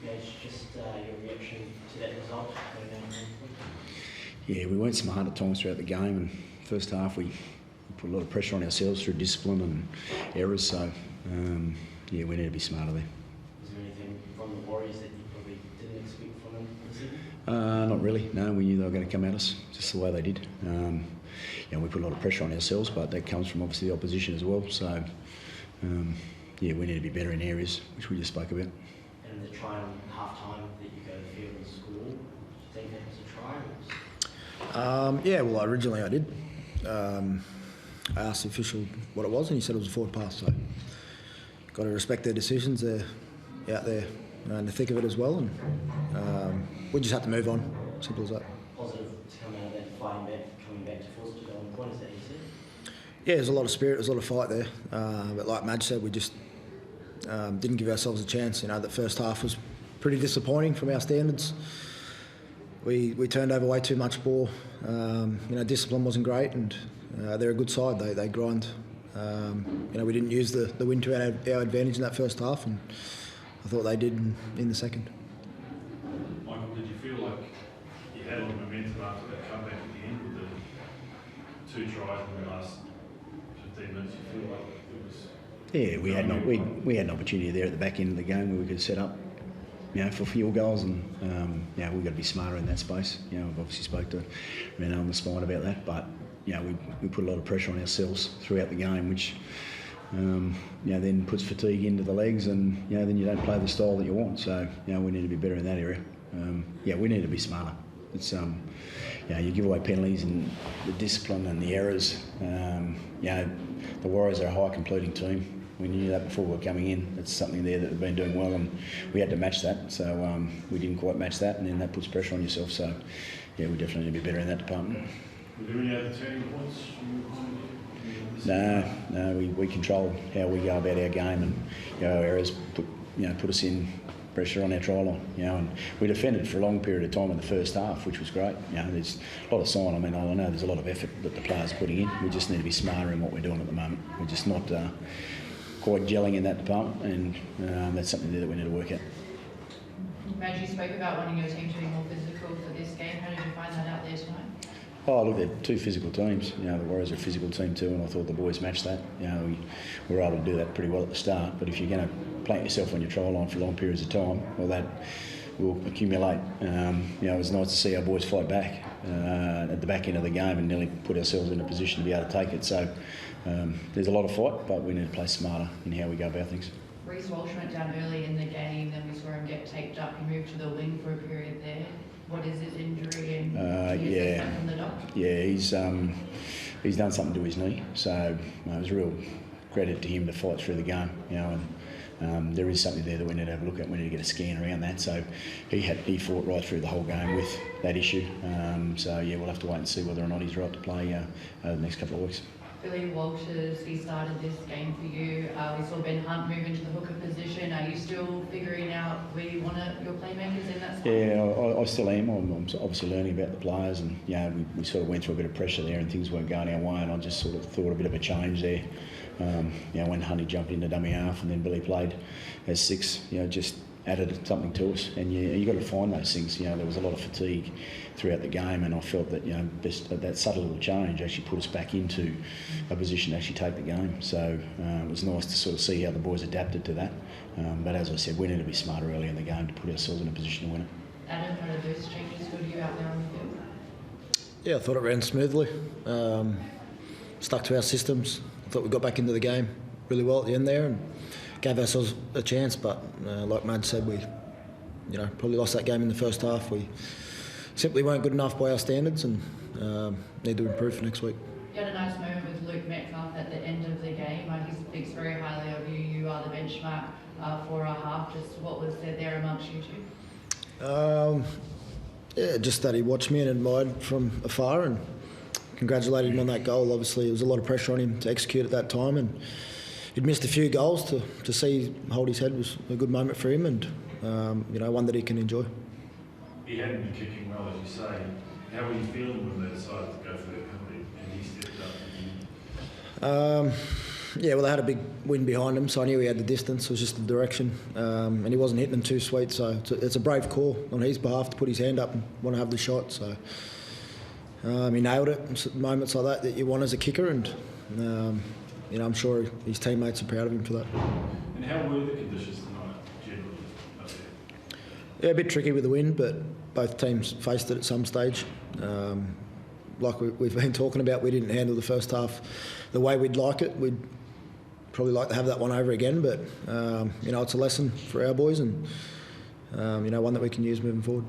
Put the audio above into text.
gauge just your reaction to that result. Yeah, we weren't smart at times throughout the game, and first half we put a lot of pressure on ourselves through discipline and errors. So yeah, we need to be smarter there. Is there anything from the Warriors that you probably didn't expect from them this evening? Not really. No, we knew they were going to come at us just the way they did. We put a lot of pressure on ourselves, but that comes from obviously the opposition as well. So yeah, we need to be better in areas which we just spoke about. And the try on half-time that you go to the field and score, do you think that was a try? Yeah, well, originally I did. I asked the official what it was, and he said it was a forward pass. So, got to respect their decisions. They're out there in the thick of it as well, and we just have to move on. Simple as that. Positive to come out of that, fighting back, coming back to force to go on the point. Is that you said? Yeah, there's a lot of spirit, there's a lot of fight there. But like Madge said, we just didn't give ourselves a chance. You know, the first half was pretty disappointing from our standards. We turned over way too much ball. Discipline wasn't great, and they're a good side. They grind. We didn't use the win to our advantage in that first half, and I thought they did in the second. Michael, did you feel like you had a lot of momentum after that comeback at the end with the 2 tries in the last 15 minutes? You feel like it was? Yeah, we had an opportunity there at the back end of the game where we could set up, for field goals, and we've got to be smarter in that space. I've obviously spoke to Renault on the spine about that, but we put a lot of pressure on ourselves throughout the game, which then puts fatigue into the legs, and then you don't play the style that you want. So we need to be better in that area. We need to be smarter. It's you give away penalties and the discipline and the errors. The Warriors are a high completing team. We knew that before we were coming in. It's something there that we've been doing well, and we had to match that. So we didn't quite match that, and then that puts pressure on yourself. So we definitely need to be better in that department. Were there any other turning points? No, we control how we go about our game, and our errors put us in pressure on our try line. And we defended for a long period of time in the first half, which was great. There's a lot of sign. I know there's a lot of effort that the players are putting in. We just need to be smarter in what we're doing at the moment. We're just not quite gelling in that department, and that's something there that we need to work at. Reg, you spoke about wanting your team to be more physical for this game. How did you find that out there tonight? Oh, look, they're 2 physical teams. The Warriors are a physical team too, and I thought the boys matched that. We were able to do that pretty well at the start, but if you're going to plant yourself on your try line for long periods of time, well, that will accumulate. It was nice to see our boys fight back at the back end of the game and nearly put ourselves in a position to be able to take it. So there's a lot of fight, but we need to play smarter in how we go about things. Reece Walsh went down early in the game, then we saw him get taped up. He moved to the wing for a period there. What is his injury, and from the doc? Yeah, he's done something to his knee, so it was a real credit to him to fight through the game. And there is something there that we need to have a look at. We need to get a scan around that. So he fought right through the whole game with that issue. We'll have to wait and see whether or not he's right to play over the next couple of weeks. Billy Walters, he started this game for you. We saw Ben Hunt move into the hooker position. Are you still figuring out where you want your playmakers in that spot? Yeah, I still am. I'm obviously learning about the players, and we sort of went through a bit of pressure there and things weren't going our way, and I just sort of thought a bit of a change there. When Hunty jumped into dummy half and then Billy played as 6, just added something to us, and you got to find those things. There was a lot of fatigue throughout the game, and I felt that that subtle little change actually put us back into a position to actually take the game. So it was nice to sort of see how the boys adapted to that. But as I said, we need to be smarter early in the game to put ourselves in a position to win it. Adam, how did those changes for you out there on the field? Yeah, I thought it ran smoothly. Stuck to our systems. I thought we got back into the game really well at the end there and gave ourselves a chance. But like Mad said, we probably lost that game in the first half. We simply weren't good enough by our standards, and need to improve for next week. You had a nice moment with Luke Metcalf at the end of the game. He speaks very highly of you. You are the benchmark for a half. Just what was said there amongst you two? Just that he watched me and admired from afar, and congratulated him on that goal. Obviously, there was a lot of pressure on him to execute at that time, and he'd missed a few goals. To see hold his head was a good moment for him, and one that he can enjoy. He hadn't been kicking well, as you say. How were you feeling when they decided to go for that penalty and he stepped up? Yeah, well, they had a big wind behind him, so I knew he had the distance. It was just the direction, and he wasn't hitting them too sweet. So it's a brave call on his behalf to put his hand up and want to have the shot. So he nailed it. It's moments like that you want as a kicker, and I'm sure his teammates are proud of him for that. And how were the conditions tonight, generally, up there? Yeah, a bit tricky with the wind, but both teams faced it at some stage. Like we've been talking about, we didn't handle the first half the way we'd like it. We'd probably like to have that one over again, but it's a lesson for our boys, and one that we can use moving forward.